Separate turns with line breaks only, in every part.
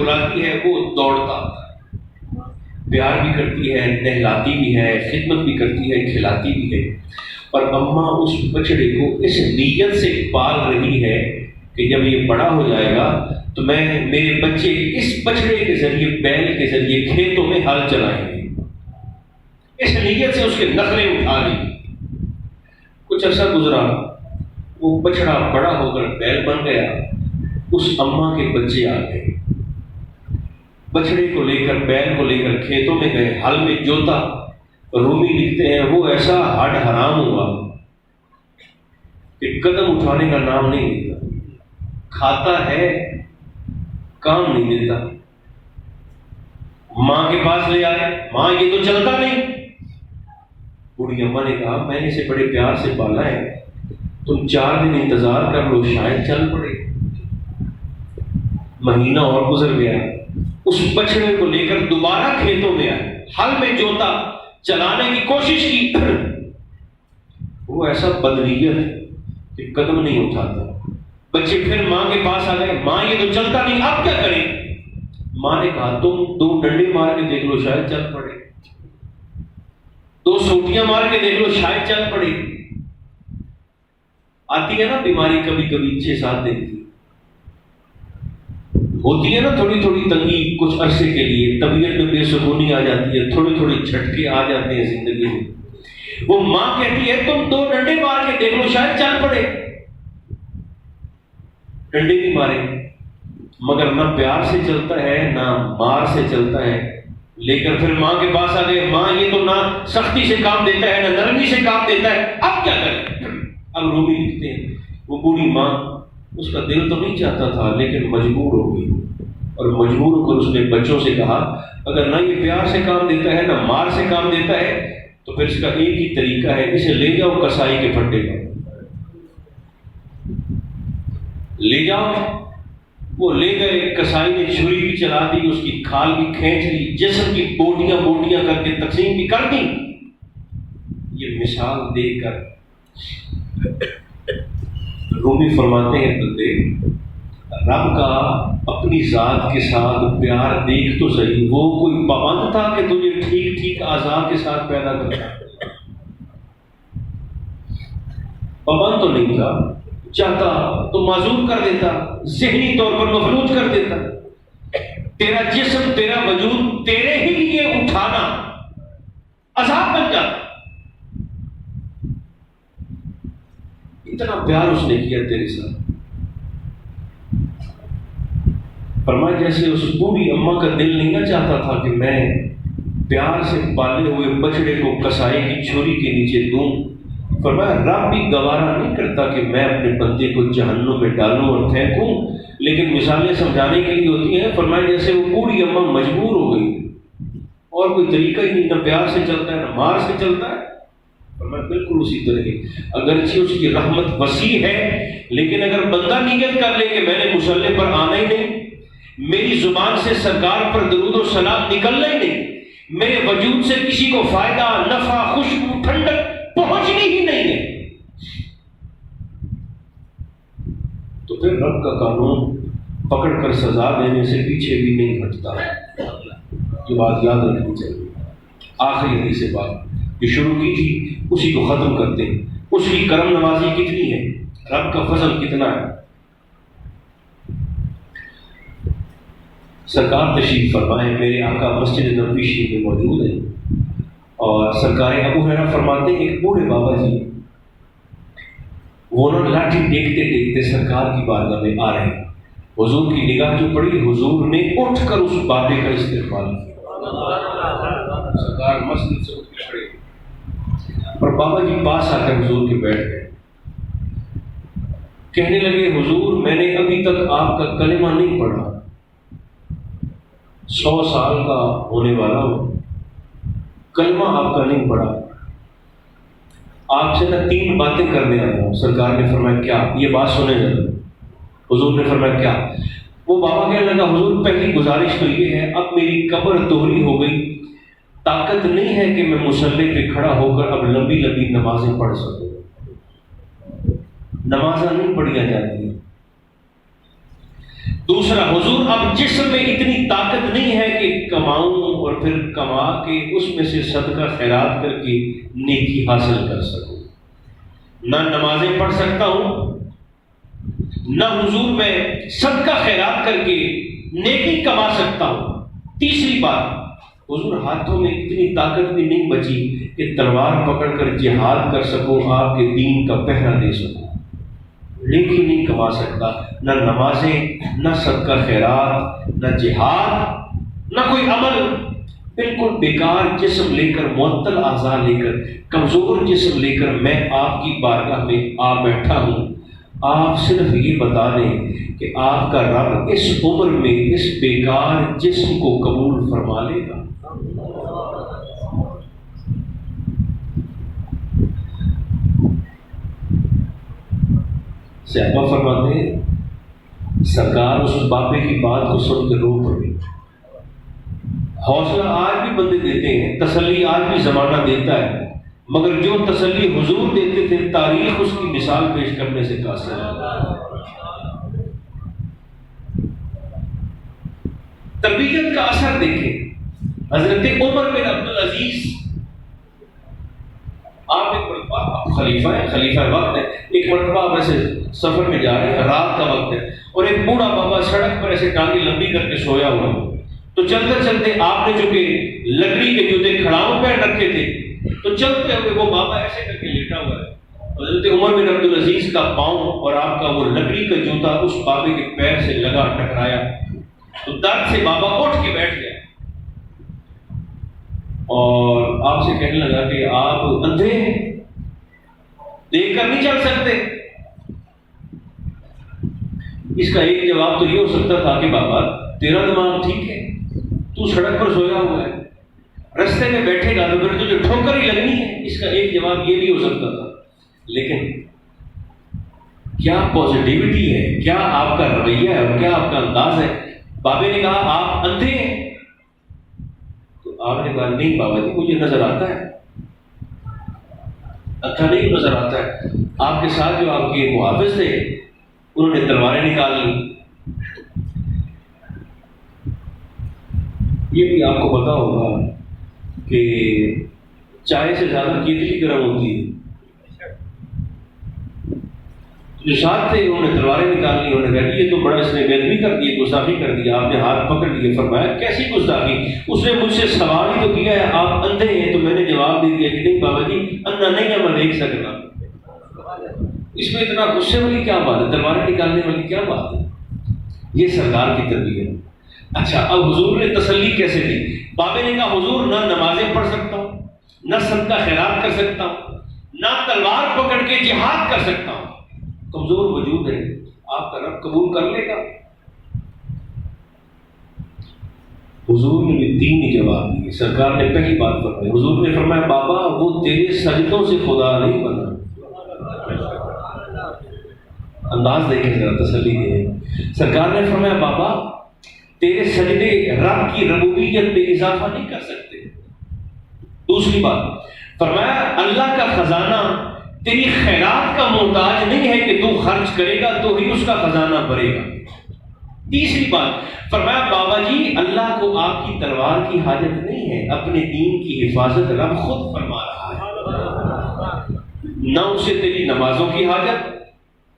بلاتی ہے وہ دوڑتا آتا ہے، پیار بھی کرتی ہے، نہلاتی بھی ہے، خدمت بھی کرتی ہے، کھلاتی بھی ہے، اور اماں اس بچڑے کو اس نیت سے پال رہی ہے کہ جب یہ بڑا ہو جائے گا تو میرے بچے اس بچڑے کے ذریعے، بیل کے ذریعے کھیتوں میں ہل چلائیں گے، اس نیت سے اس کے نخرے اٹھا لی۔ کچھ عرصہ گزرا، وہ بچڑا بڑا ہو کر بیل بن گیا، اس اماں کے بچے آ گئے، بچڑے کو لے کر، بیل کو لے کر کھیتوں میں گئے، ہل میں جوتا۔ رومی لکھتے ہیں وہ ایسا ہڈ حرام ہوا کہ قدم اٹھانے کا نام نہیں لیتا، کھاتا ہے کام نہیں دیتا۔ ماں کے پاس لے آئے، ماں یہ تو چلتا نہیں۔ بوڑھی اماں نے کہا میں نے اسے بڑے پیار سے پالا ہے، تم 4 دن انتظار کر لو، شاید چل پڑے۔ مہینہ اور گزر گیا، اس بچڑے کو لے کر دوبارہ کھیتوں میں آئے، ہل میں جوتا، چلانے کی کوشش کی، وہ ایسا بدنیت کہ قدم نہیں اٹھاتا۔ بچے پھر ماں کے پاس آ گئے، ماں یہ تو چلتا نہیں، اب کیا کریں؟ ماں نے کہا تم 2 ڈنڈے مار کے دیکھ لو، شاید چل پڑے، 2 سوٹیاں مار کے دیکھ لو، شاید چل پڑے۔ آتی ہے نا بیماری کبھی کبھی 6-7 دن کی، ہوتی ہے نا تھوڑی تھوڑی تنگی کچھ عرصے کے لیے، طبیعت میں بے سکونی آ جاتی ہے، تھوڑے تھوڑے جھٹکے آ جاتے ہیں زندگی میں۔ وہ ماں کہتی ہے تم 2 ڈنڈے مار کے دیکھ لو، شاید چل پڑے۔ ڈنڈے بھی مارے مگر نہ پیار سے چلتا ہے نہ مار سے چلتا ہے۔ لے کر پھر ماں کے پاس آ گئے، ماں یہ تو نہ سختی سے کام دیتا ہے نہ نرمی سے کام دیتا ہے، اب کیا کریں؟ اب رومی لکھتے ہیں وہ بوڑھی ماں، اس کا دل تو نہیں چاہتا تھا لیکن مجبور ہو گئی، اور مجبور ہو کر اس نے بچوں سے کہا اگر نہ یہ پیار سے کام دیتا ہے نہ مار سے کام دیتا ہے تو پھر اس کا ایک ہی طریقہ ہے، اسے لے جاؤ کسائی کے پھٹے پر، لے جاؤ۔ وہ لے گئے، کسائی نے چھری بھی چلا دی، اس کی کھال بھی کھینچ لی، جسم کی بوٹیاں بوٹیاں کر کے تقسیم بھی کر دی۔ یہ مثال دے کر رومی فرماتے ہیں بندے، رب کا اپنی ذات کے ساتھ پیار دیکھ تو صحیح، وہ کوئی پابند تھا کہ تجھے ٹھیک ٹھیک اعضاء کے ساتھ پیدا کرتا؟ پابند تو نہیں تھا، چاہتا تو معذور کر دیتا، ذہنی طور پر مفلوج کر دیتا۔ تیرا جسم، تیرا وجود تیرے ہی لیے اٹھانا عذاب بن جاتا۔ اتنا پیار اس نے کیا تیرے ساتھ، فرمایا جیسے اس بوڑھی اماں کا دل نہیں نہ چاہتا تھا کہ میں پیار سے پالے ہوئے بچڑے کو کسائی کی چھری کے نیچے دوں، فرمایا رب بھی گوارا نہیں کرتا کہ میں اپنے بندے کو جہنم میں ڈالوں اور پھینکوں، لیکن مثالیں سمجھانے کے لیے ہوتی ہیں۔ فرمایا جیسے وہ بوڑھی اماں مجبور ہو گئی اور کوئی طریقہ ہی نہیں، نہ پیار سے چلتا ہے نہ مار سے چلتا ہے، فرمایا بالکل اسی طرح اگرچہ اس کی رحمت وسیع ہے، لیکن اگر بندہ نیت کر لے کہ میں نے مصلی پر آنا ہی نہیں، میری زبان سے سرکار پر درود و سلام نکلنا ہی نہیں، میرے وجود سے کسی کو فائدہ، نفع، خوشبو، ٹھنڈک پہنچنی ہی نہیں ہے، تو پھر رب کا قانون پکڑ کر سزا دینے سے پیچھے بھی نہیں ہٹتا۔ یہ بات یاد رکھنی چاہیے۔ آخری حدیث سے بات جو شروع کی تھی اسی کو ختم کرتے ہیں۔ اس کی کرم نوازی کتنی ہے، رب کا فضل کتنا ہے۔ سرکار تشریف فرمائے، میرے آقا مسجد نبوی شریف میں موجود ہیں، اور سرکار ابو ہریرہ فرماتے ہیں ایک بوڑھے بابا جی وہ نا لاٹھی ٹیکتے ٹیکتے سرکار کی بارگاہ میں آ رہے ہیں، حضور کی نگاہ جو پڑی، حضور نے اٹھ کر اس بابے کا استقبال کیا، سرکار مسجد سے اٹھ کے کھڑے اور بابا جی پاس آ کر حضور کے بیٹھ گئے، کہنے لگے حضور میں نے ابھی تک آپ کا کلمہ نہیں پڑھا، 100 سال کا ہونے والا ہوں، کلمہ آپ کا نہیں پڑھا، آپ سے نہ 3 باتیں کرنے آیا ہوں۔ سرکار نے فرمایا کیا؟ یہ بات سنے ذرا۔ حضور نے فرمایا کیا؟ وہ بابا کہنے لگا حضور پہلی گزارش تو یہ ہے، اب میری قبر دوہری ہو گئی، طاقت نہیں ہے کہ میں مصلی پہ کھڑا ہو کر اب لمبی لمبی نمازیں پڑھ سکوں، نمازیں نہیں پڑھیا جاتی ہیں۔ دوسرا حضور اب جسم میں اتنی اور پھر کما کے اس میں سے صدقہ خیرات کر کے نیکی حاصل کر سکوں۔ نہ نمازیں پڑھ سکتا ہوں، نہ حضور میں صدقہ خیرات کر کے نیکی کما سکتا ہوں۔ تیسری بات، حضور ہاتھوں میں اتنی طاقت بھی نہیں بچی کہ تلوار پکڑ کر جہاد کر سکوں، آپ کے دین کا پہرا دے سکوں۔ نیکی نہیں کما سکتا، نہ نمازیں، نہ صدقہ خیرات، نہ جہاد، نہ کوئی عمل، بالکل بیکار جسم لے کر، معطل اعضاء لے کر، کمزور جسم لے کر میں آپ کی بارگاہ میں آ بیٹھا ہوں۔ آپ صرف یہ بتا دیں کہ آپ کا رب اس عمر میں اس بیکار جسم کو قبول فرما لے گا۔ صحابہ فرماتے ہیں سرکار اس بابے کی بات کو سن کے رو پڑی۔ حوصلہ آج بھی بندے دیتے ہیں، تسلی آج بھی زمانہ دیتا ہے، مگر جو تسلی حضور دیتے تھے تاریخ اس کی مثال پیش کرنے سے قاصر ہے۔ تربیت کا اثر دیکھیں، حضرت عمر بن عبدالعزیز، آپ ایک مرتبہ خلیفہ ہیں، خلیفہ وقت ہے، ایک مرتبہ آپ ایسے سفر میں جا رہے ہیں، رات کا وقت ہے، اور ایک بوڑھا بابا سڑک پر ایسے ٹانگیں لمبی کر کے سویا ہوا ہے۔ تو چلتے چلتے آپ نے چونکہ لکڑی کے جوتے کھڑاؤں پہ رکھے تھے، تو چلتے ہوئے وہ بابا ایسے کر کے لیٹا ہوا ہے۔ حضرت عمر بن عبدالعزیز کا پاؤں اور آپ کا وہ لکڑی کا جوتا اس بابے کے پیر سے لگا، ٹکرایا، تو درد سے بابا اٹھ کے بیٹھ گیا اور آپ سے کہنے لگا کہ آپ اندھے ہیں، دیکھ کر نہیں چل سکتے۔ اس کا ایک جواب تو یہ ہو سکتا تھا کہ بابا تیرا دماغ ٹھیک ہے، تو سڑک پر سویا ہوا ہے، رستے میں بیٹھے گا تو پھر تجھے ٹھوکر ہی لگنی ہے۔ اس کا ایک جواب یہ بھی ہو سکتا تھا، لیکن کیا پازیٹیوٹی ہے، کیا آپ کا رویہ ہے اور کیا آپ کا انداز ہے۔ بابے نے کہا آپ اندھے ہیں، تو آپ نے کہا نہیں بابا جی مجھے نظر آتا ہے، اندھا نہیں نظر آتا ہے۔ آپ کے ساتھ جو آپ کے محافظ تھے انہوں نے تلواریں نکال لی۔ یہ بھی آپ کو پتا ہوگا کہ چائے سے زیادہ کیتلی گرم ہوتی ہے۔ جو ساتھ تھے انہوں نے تلواریں نکال لی، انہوں نے کہا یہ تو بڑا اس نے بے ادبی کر دی، گستاخی کر دی۔ آپ نے ہاتھ پکڑ لیے، فرمایا کیسی گستاخی؟ اس نے مجھ سے سوال ہی تو کیا ہے آپ اندھے ہیں، تو میں نے جواب دے دیا کہ نہیں بابا جی اندھا نہیں ہے، میں دیکھ سکتا۔ اس میں اتنا غصے والی کیا بات ہے، تلواریں نکالنے والی کیا بات ہے؟ یہ سرکار کی تربیت۔ اچھا اب حضور نے تسلی کیسے دی؟ بابے نے کہا حضور نہ نمازیں پڑھ سکتا ہوں، نہ صدقہ خیرات کر سکتا ہوں، نہ تلوار پکڑ کے جہاد کر سکتا ہوں، کمزور وجود ہے، آپ کا رب قبول کر لے گا؟ حضور نے بھی تین ہی جواب دیے۔ سرکار نے پہلی بات فرمائی، حضور نے فرمایا بابا وہ تیرے سجدوں سے خدا نہیں بنا۔ انداز دیکھیں ذرا، تسلی دیں۔ سرکار نے فرمایا بابا تیرے سجدے رب کی ربوبیت میں اضافہ نہیں کر سکتے۔ دوسری بات فرمایا اللہ کا خزانہ تیری خیرات کا محتاج نہیں ہے کہ تو خرچ کرے گا تو ہی اس کا خزانہ بھرے گا۔ تیسری بات فرمایا بابا جی اللہ کو آپ کی تلوار کی حاجت نہیں ہے، اپنے دین کی حفاظت رب خود فرما رہا ہے، نہ اسے تیری نمازوں کی حاجت،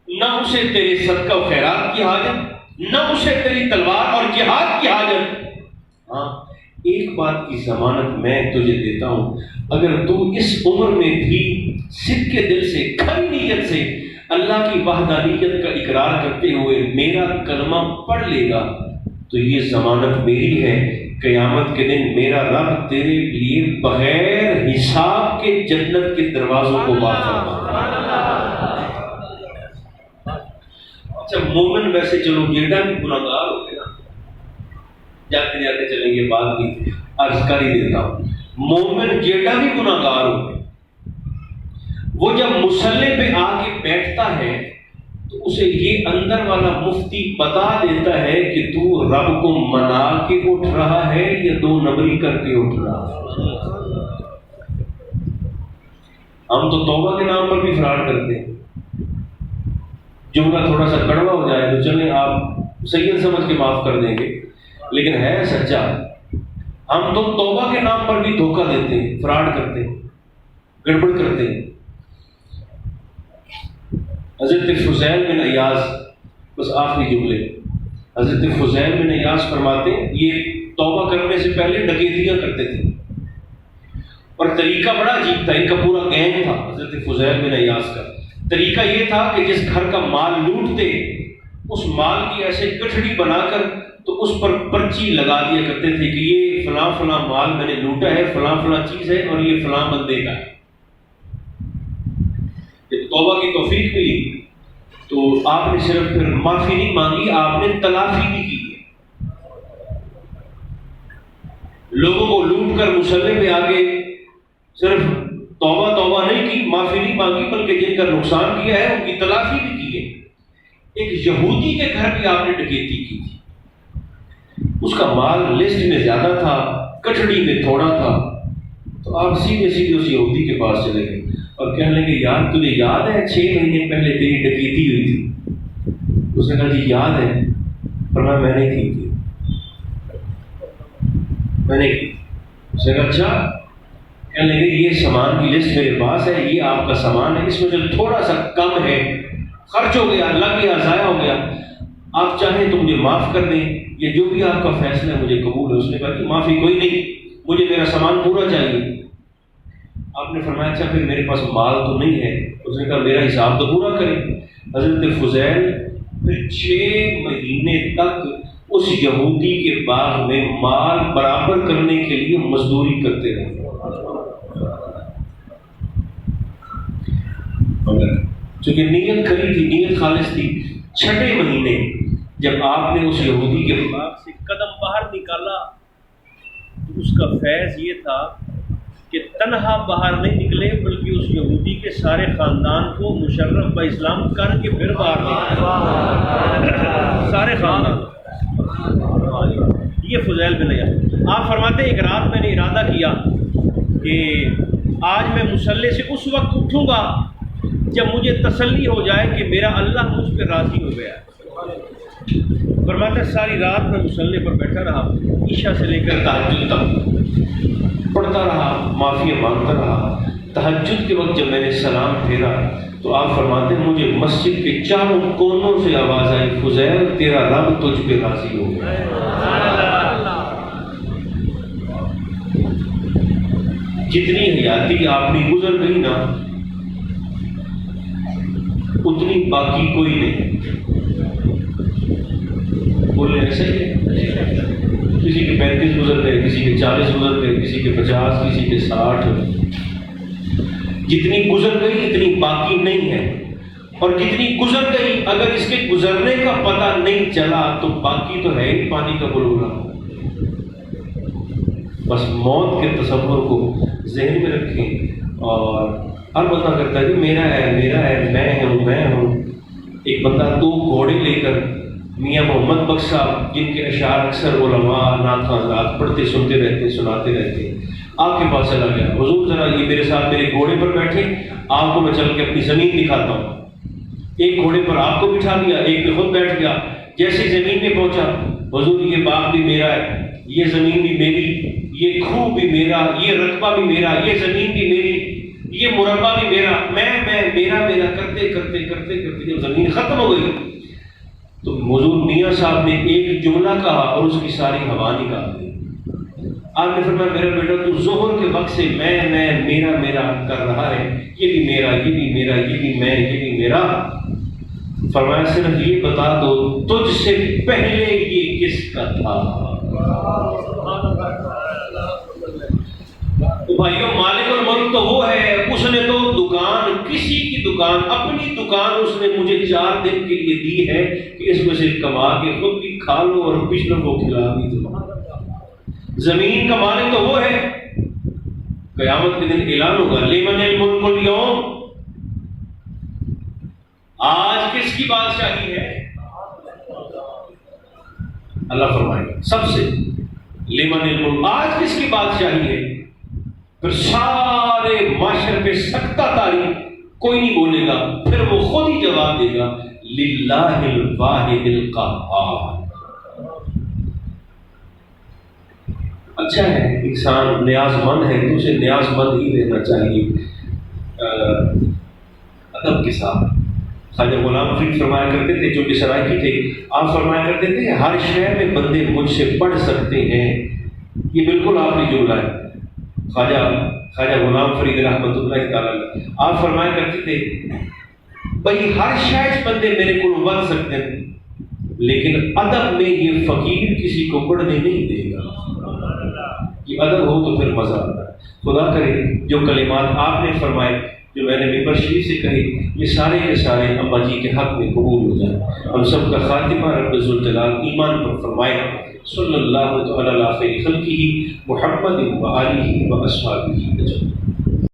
نہ اسے تیرے صدقہ و خیرات کی حاجت، نہ اسے تیری تلوار اور جہاد کی حاجت۔ ہاں ایک بات کی ضمانت میں تجھے دیتا ہوں، اگر تو اس عمر میں بھی صدق دل سے کھری نیت سے اللہ کی وحدانیت کا اقرار کرتے ہوئے میرا کلمہ پڑھ لے گا تو یہ ضمانت میری ہے، قیامت کے دن میرا رب تیرے لیے بغیر حساب کے جنت کے دروازوں کو بات فرمائے گا۔ اچھا مومن ویسے چلو جیڑا بھی گناہگار ہو گیا، جاتے جاتے چلیں گے بات بھی عرض کر ہی دیتا ہوں، مومن جیڑا بھی گناہگار ہو گیا وہ جب مصلی پہ آ کے بیٹھتا ہے تو اسے یہ اندر والا مفتی بتا دیتا ہے کہ تو رب کو منا کے اٹھ رہا ہے یا دو نمبری کر کے اٹھ رہا ہے۔ ہم تو توبہ کے نام پر بھی فراڈ کرتے ہیں، جملہ تھوڑا سا کڑوا ہو جائے تو چلیں آپ سید سمجھ کے معاف کر دیں گے، لیکن ہے سچا۔ ہم تو توبہ کے نام پر بھی دھوکہ دیتے ہیں، فراڈ کرتے ہیں، گڑبڑ کرتے ہیں۔ حضرت فضیل بن عیاض، بس آخری جملے، حضرت فضیل بن عیاض فرماتے ہیں یہ توبہ کرنے سے پہلے ڈکیتیاں کرتے تھے، اور طریقہ بڑا عجیب تھا، ان کا پورا گینگ تھا حضرت فضیل بن عیاض کا۔ طریقہ یہ تھا کہ جس گھر کا مال لوٹتے اس مال کی ایسے گٹھڑی بنا کر تو اس پر پرچی لگا دیا کرتے تھے کہ یہ فلاں فلاں مال میں نے لوٹا ہے، فلاں فلاں چیز ہے، اور یہ فلاں بندے کا ہے۔ جب توبہ کی توفیق ملی تو آپ نے صرف پھر معافی نہیں مانگی، آپ نے تلافی بھی کی ہے۔ لوگوں کو لوٹ کر مصلے پہ آگے صرف توبہ توبہ نہیں کی، معافی نہیں مانگی، بلکہ جن کا نقصان کیا ہے ان کی تلافی بھی کی ہے۔ ایک یہودی کے گھر بھی آپ نے ڈکیتی کی تھی، اس کا مال لسٹ میں زیادہ تھا، کٹڑی میں تھوڑا تھا، تو آپ سیدھے سیدھے اس یہودی کے پاس چلے گئے اور کہنے لگے یار تجھے یاد ہے 6 مہینے پہلے تیری ڈکیتی ہوئی تھی؟ اس نے کہا جی یاد ہے، فرمایا میں نے کی تھی، میں نے کی۔ اس نے کہا اچھا؟ کہنے لگے یہ سامان کی لسٹ میرے پاس ہے، یہ آپ کا سامان ہے، اس میں جو تھوڑا سا کم ہے، خرچ ہو گیا، لگ گیا، ضائع ہو گیا، آپ چاہیں تو مجھے معاف کر دیں، یہ جو بھی آپ کا فیصلہ ہے مجھے قبول ہے۔ اس نے کہا کہ معافی کوئی نہیں، مجھے میرا سامان پورا چاہیے۔ آپ نے فرمایا اچھا پھر میرے پاس مال تو نہیں ہے۔ اس نے کہا میرا حساب تو پورا کریں۔ حضرت فضیل پھر 6 مہینے تک اس یہودی کے باغ میں مال برابر کرنے کے لیے مزدوری کرتے رہے، چونکہ نیت کھری تھی، نیت خالص تھی۔ 6 مہینے جب آپ نے اس یہودی کے باغ سے قدم باہر نکالا تو اس کا فیض یہ تھا کہ تنہا باہر نہیں نکلے بلکہ اس یہودی کے سارے خاندان کو مشرف با اسلام کر کے پھر باہر نکلے، سارے خاندان۔ یہ فضیل بن عیاض۔ آپ فرماتے ہیں ایک رات میں نے ارادہ کیا کہ آج میں مصلی سے اس وقت اٹھوں گا جب مجھے تسلی ہو جائے کہ میرا اللہ مجھ پہ راضی ہو گیا ہے۔ فرماتے ہیں ساری رات میں مصلی پر بیٹھا رہا، عشاء سے لے کر تہجد تک پڑھتا رہا، معافی مانگتا رہا۔ تہجد کے وقت جب میں نے سلام پھیرا تو آپ فرماتے ہیں مجھے مسجد کے چاروں کونوں سے آواز آئی فضیل تیرا رب تجھ پہ راضی ہو گیا۔ جتنی حیاتی آپ کی گزر گئی نا اتنی باقی کوئی نہیں۔ بولے ایسے ہی کسی کے 35 گزر گئے، کسی کے 40 گزر گئے، کسی کے 50، کسی کے 60۔ جتنی گزر گئی اتنی باقی نہیں ہے، اور جتنی گزر گئی اگر اس کے گزرنے کا پتہ نہیں چلا تو باقی تو ہے ہی پانی کا بلبلہ۔ بس موت کے تصور کو ذہن میں رکھیں اور ہر بندہ کرتا ہے کہ میرا ہے، میرا ہے، میں ہوں، میں ہوں۔ ایک بندہ 2 گھوڑے لے کر میاں محمد بخش صاحب جن کے اشعار اکثر علماء نعت حضرات پڑھتے سنتے رہتے سناتے رہتے آپ کے پاس چلا گیا، حضور ذرا یہ میرے ساتھ میرے گھوڑے پر بیٹھے، آپ کو میں چل کے اپنی زمین دکھاتا ہوں۔ ایک گھوڑے پر آپ کو بٹھا دیا، ایک پہ خود بیٹھ گیا۔ جیسے زمین میں پہنچا، حضور یہ باغ بھی میرا ہے، یہ زمین بھی میری، یہ کھو بھی میرا، یہ رقبہ بھی میرا، یہ زمین بھی میری، یہ مربع بھی میرا، میں میرا کرتے کرتے کرتے کرتے جب زمین ختم ہو گئی تو حضور میاں صاحب نے ایک جملہ کہا اور اس کی ساری ہوا نکال دی۔ آپ نے فرمایا میرا بیٹا تو ظہر کے وقت سے میں میرا کر رہا ہے، یہ بھی میرا، یہ بھی میرا، یہ بھی میں، یہ بھی میرا۔ فرمایا صرف یہ بتا دو تجھ سے پہلے یہ کس کا تھا؟ بھائیوں مالک الملک تو وہ ہے، اس نے تو دکان، کسی کی دکان، اپنی دکان اس نے مجھے 4 دن کے لیے دی ہے کہ اس میں سے کما کے خود بھی کھا لو اور پچھلوں کو کھلا بھی دو۔ زمین کا مالک تو وہ ہے، قیامت کے دن اعلان ہوگا لمن الملک اليوم، آج کس کی بادشاہی ہے؟ اللہ فرمائے گا سب سے لمن الملک، آج کس کی بادشاہی ہے؟ پھر سارے معاشرے پہ سکتہ تاریخ کوئی نہیں بولے گا، پھر وہ خود ہی جواب دے گا للہ الواحد القہار۔ اچھا ہے انسان نیاز مند ہے تو اسے نیاز مند ہی رہنا چاہیے ادب کے ساتھ۔ خواجہ غلام فرید فرمایا کرتے تھے جو کہ سرائکی تھے، آپ فرمایا کرتے تھے ہر شے میں بندے مجھ سے پڑھ سکتے ہیں۔ یہ بالکل آپ نے جملہ ہے خواجہ غلام فرید رحمۃ اللہ تعالی، آپ فرمایا کرتے تھے بھائی ہر شاید بندے میرے کو بن سکتے ہیں لیکن ادب میں یہ فقیر کسی کو پڑھنے نہیں دے گا۔ یہ ادب ہو تو پھر مزہ آتا ہے۔ خدا کرے جو کلمات آپ نے فرمائے، جو میں نے ممبر شریف سے کہی، یہ سارے کے سارے اماں جی کے حق میں قبول ہو جائیں۔ ہم سب کا خاتمہ رب ذوالجلال ایمان پر فرمائے۔ صلی اللہ تعالی علی خیر خلقہ محمد و آلہ و اصحابہ اجمعین۔